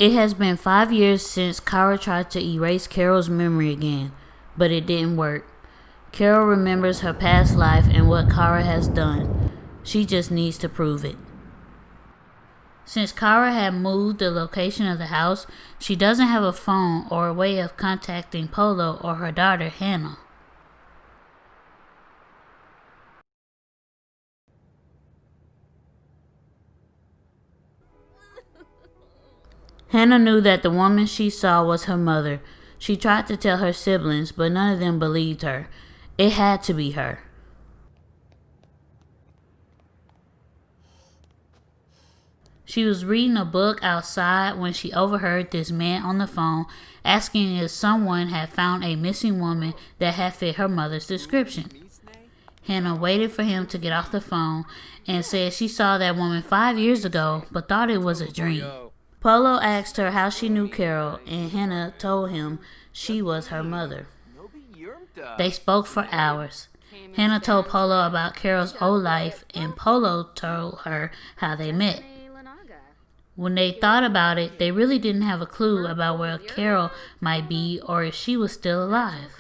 It has been 5 years since Cara tried to erase Carol's memory again, but it didn't work. Carol remembers her past life and what Cara has done. She just needs to prove it. Since Cara had moved the location of the house, she doesn't have a phone or a way of contacting Polo or her daughter Hannah. Hannah knew that the woman she saw was her mother. She tried to tell her siblings, but none of them believed her. It had to be her. She was reading a book outside when she overheard this man on the phone asking if someone had found a missing woman that had fit her mother's description. Hannah waited for him to get off the phone and said she saw that woman 5 years ago but thought it was a dream. Polo asked her how she knew Carol, and Hannah told him she was her mother. They spoke for hours. Hannah told Polo about Carol's old life, and Polo told her how they met. When they thought about it, they really didn't have a clue about where Carol might be or if she was still alive.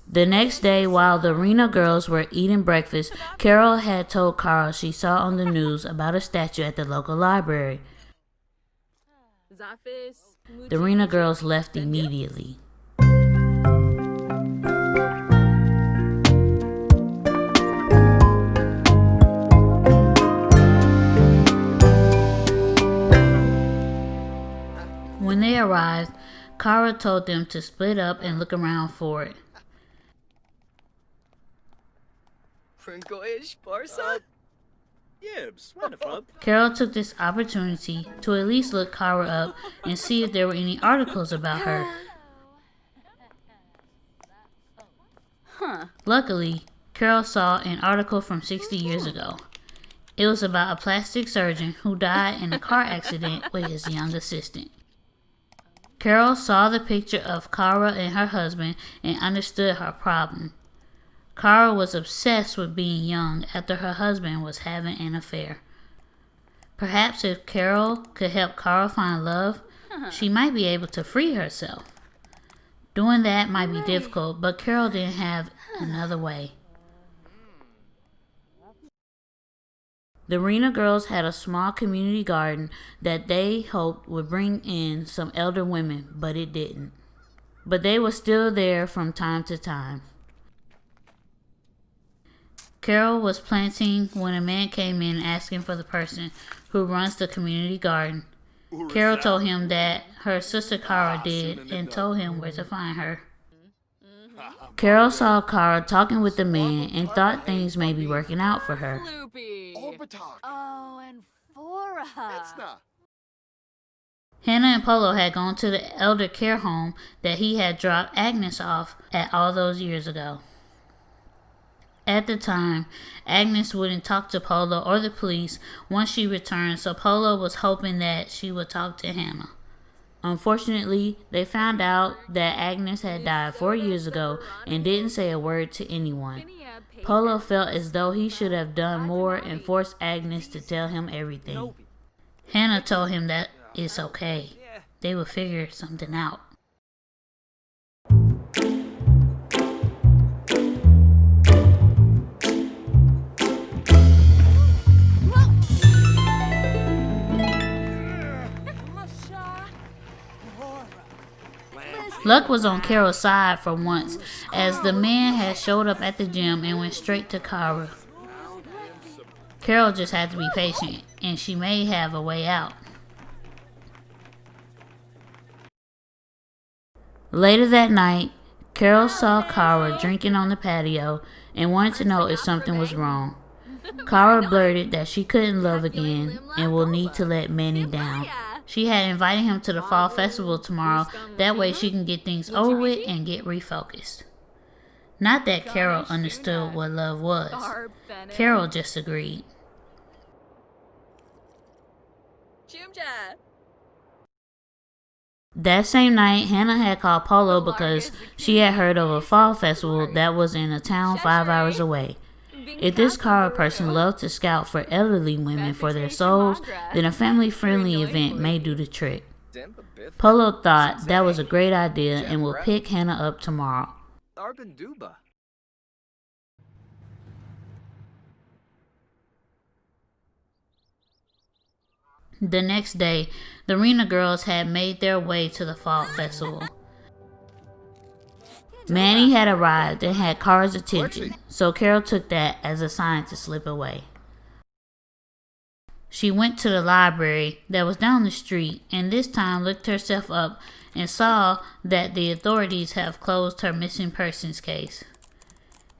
The next day, while the arena girls were eating breakfast, Carol had told Cara she saw on the news about a statue at the local library. The arena girls left immediately. When they arrived, Cara told them to split up and look around for it. Carol took this opportunity to at least look Cara up and see if there were any articles about her. Luckily, Carol saw an article from 60 years ago. It was about a plastic surgeon who died in a car accident with his young assistant. Carol saw the picture of Cara and her husband and understood her problem. Cara was obsessed with being young after her husband was having an affair. Perhaps if Carol could help Cara find love, she might be able to free herself. Doing that might be difficult, but Carol didn't have another way. The arena girls had a small community garden that they hoped would bring in some elder women, but it didn't. But they were still there from time to time. Carol was planting when a man came in asking for the person who runs the community garden. Carol told him that her sister Cara did and told him where to find her. Carol saw Cara talking with the man and thought things may be working out for her. Hannah and Polo had gone to the elder care home that he had dropped Agnes off at all those years ago. At the time, Agnes wouldn't talk to Polo or the police once she returned, so Polo was hoping that she would talk to Hannah. Unfortunately, they found out that Agnes had died 4 years ago and didn't say a word to anyone. Polo felt as though he should have done more and forced Agnes to tell him everything. Hannah told him that it's okay. They would figure something out. Luck was on Carol's side for once, as the man had showed up at the gym and went straight to Cara. Carol just had to be patient, and she may have a way out. Later that night, Carol saw Cara drinking on the patio and wanted to know if something was wrong. Cara blurted that she couldn't love again and will need to let Manny down. She had invited him to the fall festival tomorrow, that way she can get things over with and get refocused. Not that Carol understood what love was. Carol just agreed. That same night, Hannah had called Polo because she had heard of a fall festival that was in a town 5 hours away. If this Cara person loves to scout for elderly women for their souls, then a family-friendly event may do the trick. Polo thought that was a great idea and will pick Hannah up tomorrow. The next day, the arena girls had made their way to the fall festival. Manny had arrived and had Cara's attention, so Carol took that as a sign to slip away. She went to the library that was down the street and this time looked herself up and saw that the authorities have closed her missing persons case.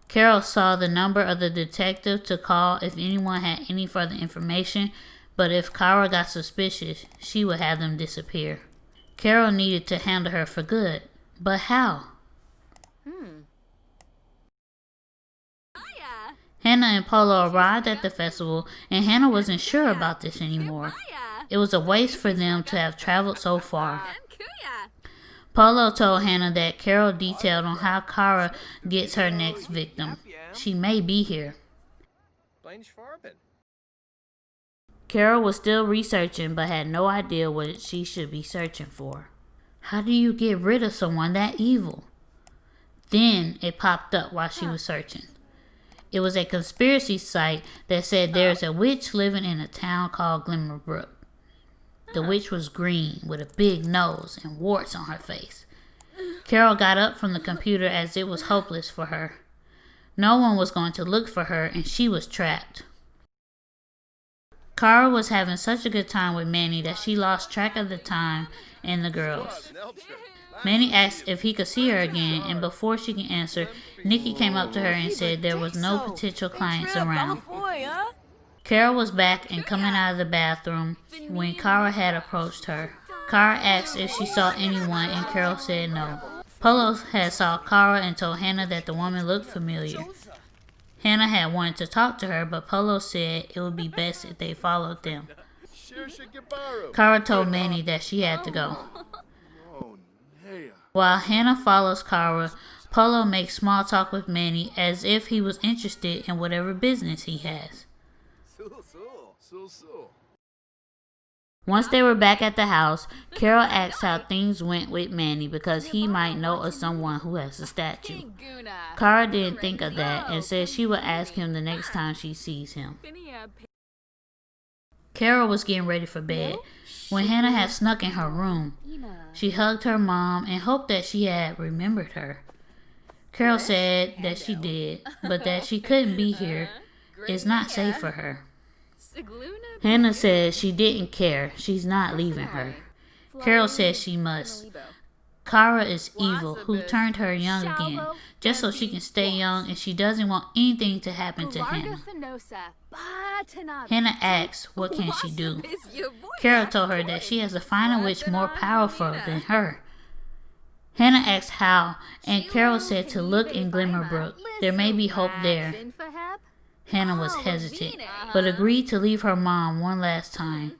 Carol saw the number of the detective to call if anyone had any further information, but if Cara got suspicious, she would have them disappear. Carol needed to handle her for good, but how? Hannah and Polo arrived at the festival, and Hannah wasn't sure about this anymore. It was a waste for them to have traveled so far. Polo told Hannah that Carol detailed on how Cara gets her next victim. She may be here. Carol was still researching but had no idea what she should be searching for. How do you get rid of someone that evil? Then it popped up while she was searching. It was a conspiracy site that said there's a witch living in a town called Glimmerbrook. The witch was green with a big nose and warts on her face. Carol got up from the computer as it was hopeless for her. No one was going to look for her and she was trapped. Cara was having such a good time with Manny that she lost track of the time and the girls. Manny asked if he could see her again, and before she could answer, Nikki came up to her and said there was no potential clients around. Carol was back and coming out of the bathroom when Cara had approached her. Cara asked if she saw anyone and Carol said no. Polo had saw Cara and told Hannah that the woman looked familiar. Hannah had wanted to talk to her, but Polo said it would be best if they followed them. Cara told Manny that she had to go. While Hannah follows Cara, Polo makes small talk with Manny as if he was interested in whatever business he has. Once they were back at the house, Carol asked how things went with Manny because he might know of someone who has a statue. Cara didn't think of that and said she would ask him the next time she sees him. Carol was getting ready for bed when Hannah had snuck in her room. She hugged her mom and hoped that she had remembered her. Carol said that she did, but that she couldn't be here. It's not safe for her. Hannah said she didn't care. She's not leaving her. Carol said she must. Cara is evil, who turned her young again, just so she can stay young, and she doesn't want anything to happen to Hannah. Hannah asked what can she do. Carol told her that she has to find a witch more powerful than her. Hannah asked how, and Carol said to look in Glimmerbrook. There may be hope there. Hannah was hesitant, but agreed to leave her mom one last time.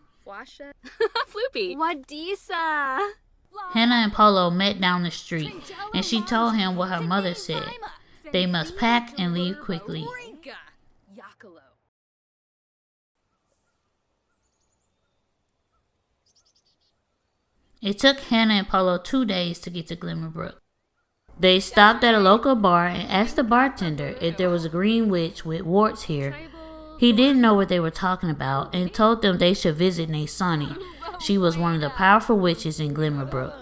Hannah and Polo met down the street, and she told him what her mother said. They must pack and leave quickly. It took Hannah and Polo 2 days to get to Glimmerbrook. They stopped at a local bar and asked the bartender if there was a green witch with warts here. He didn't know what they were talking about and told them they should visit Naysani. She was one of the powerful witches in Glimmerbrook.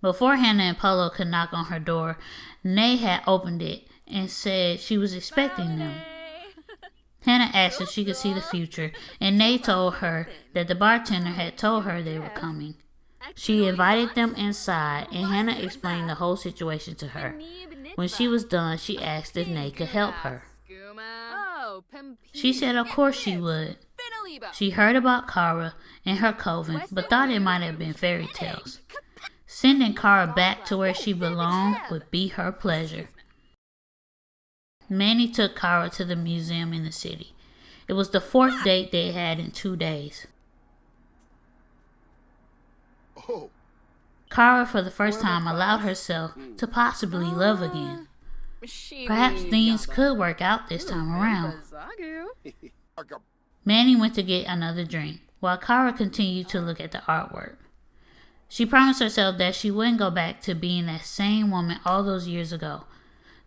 Before Hannah and Polo could knock on her door, Nay had opened it and said she was expecting them. Hannah asked if she could see the future, and Nay told her that the bartender had told her they were coming. She invited them inside, and Hannah explained the whole situation to her. When she was done, she asked if Nay could help her. She said of course she would. She heard about Cara and her coven, but thought it might have been fairy tales. Sending Cara back to where she belonged would be her pleasure. Manny took Cara to the museum in the city. It was the 4th date they had in 2 days. Cara, for the first time, allowed herself to possibly love again. Perhaps things could work out this time around. Manny went to get another drink, while Cara continued to look at the artwork. She promised herself that she wouldn't go back to being that same woman all those years ago,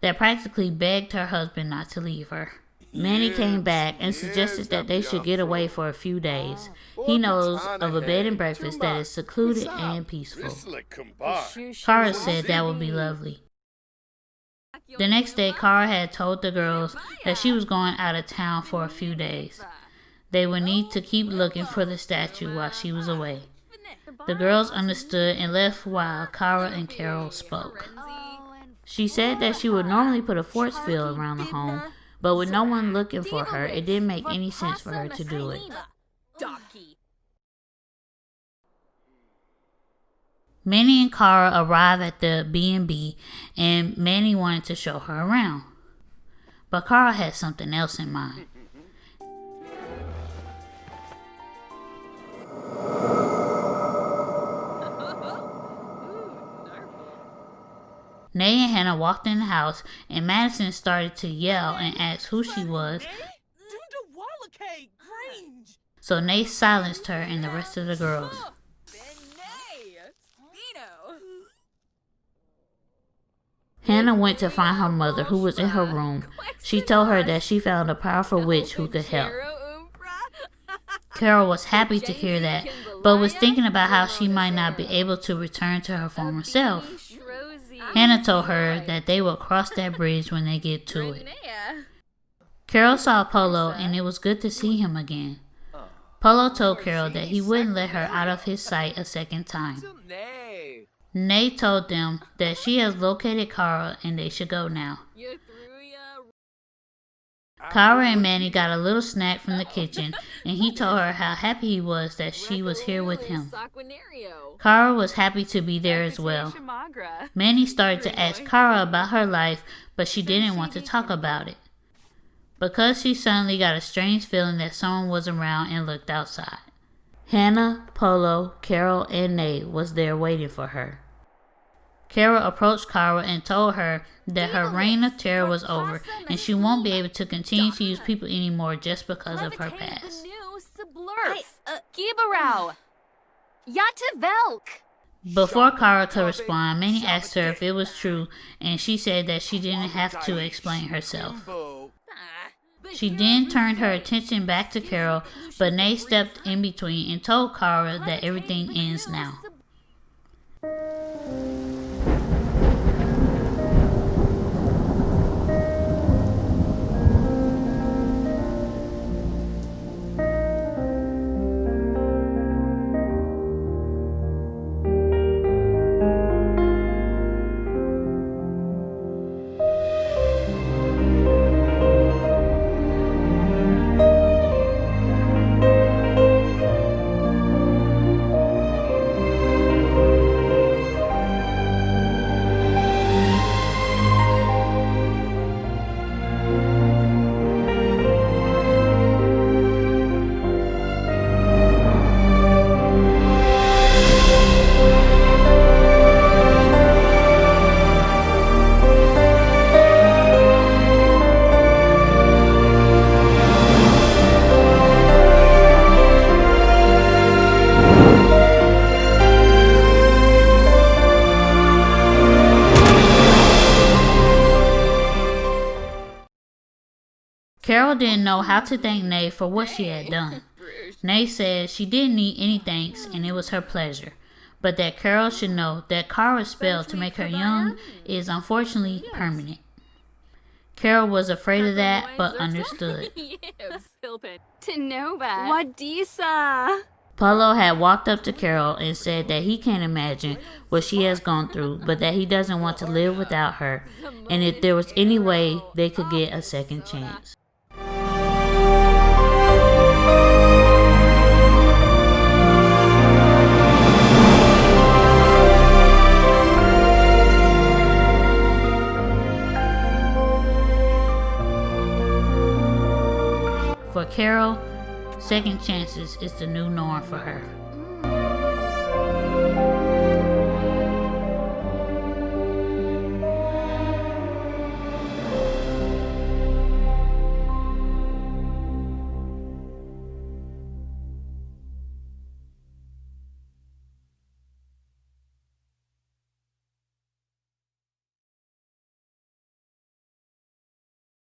that practically begged her husband not to leave her. Manny came back and suggested that they should get away for a few days. He knows of a bed and breakfast that is secluded and peaceful. Cara said that would be lovely. The next day, Cara had told the girls that she was going out of town for a few days. They would need to keep looking for the statue while she was away. The girls understood and left while Cara and Carol spoke. She said that she would normally put a force field around the home, but with no one looking for her, it didn't make any sense for her to do it. Manny and Cara arrived at the B&B, and Manny wanted to show her around. But Cara had something else in mind. Nay and Hannah walked in the house, and Madison started to yell and ask who she was. So Nay silenced her and the rest of the girls. Hannah went to find her mother, who was in her room. She told her that she found a powerful witch who could help. Carol was happy to hear that, but was thinking about how she might not be able to return to her former self. Hannah told her that they will cross that bridge when they get to it. Carol saw Polo, and it was good to see him again. Polo told Carol that he wouldn't let her out of his sight a second time. Nay told them that she has located Cara and they should go now. Cara and Manny got a little snack from the kitchen, and he told her how happy he was that she was here with him. Cara was happy to be there as well. Manny started to ask Cara about her life, but she didn't want to talk about it, because she suddenly got a strange feeling that someone was around and looked outside. Hannah, Polo, Carol, and Nay was there waiting for her. Carol approached Cara and told her that her reign of terror was over and she won't be able to continue to use people anymore just because of her past. Before Cara could respond, Manny asked her if it was true, and she said that she didn't have to explain herself. She then turned her attention back to Carol, but Nay stepped in between and told Cara that everything ends now. Carol didn't know how to thank Nay for what she had done. Nay said she didn't need any thanks and it was her pleasure, but that Carol should know that Cara's spell to make her young is unfortunately permanent. Carol was afraid of that, but understood. Polo had walked up to Carol and said that he can't imagine what she has gone through, but that he doesn't want to live without her, and if there was any way they could get a second chance. For Carol, second chances is the new norm for her.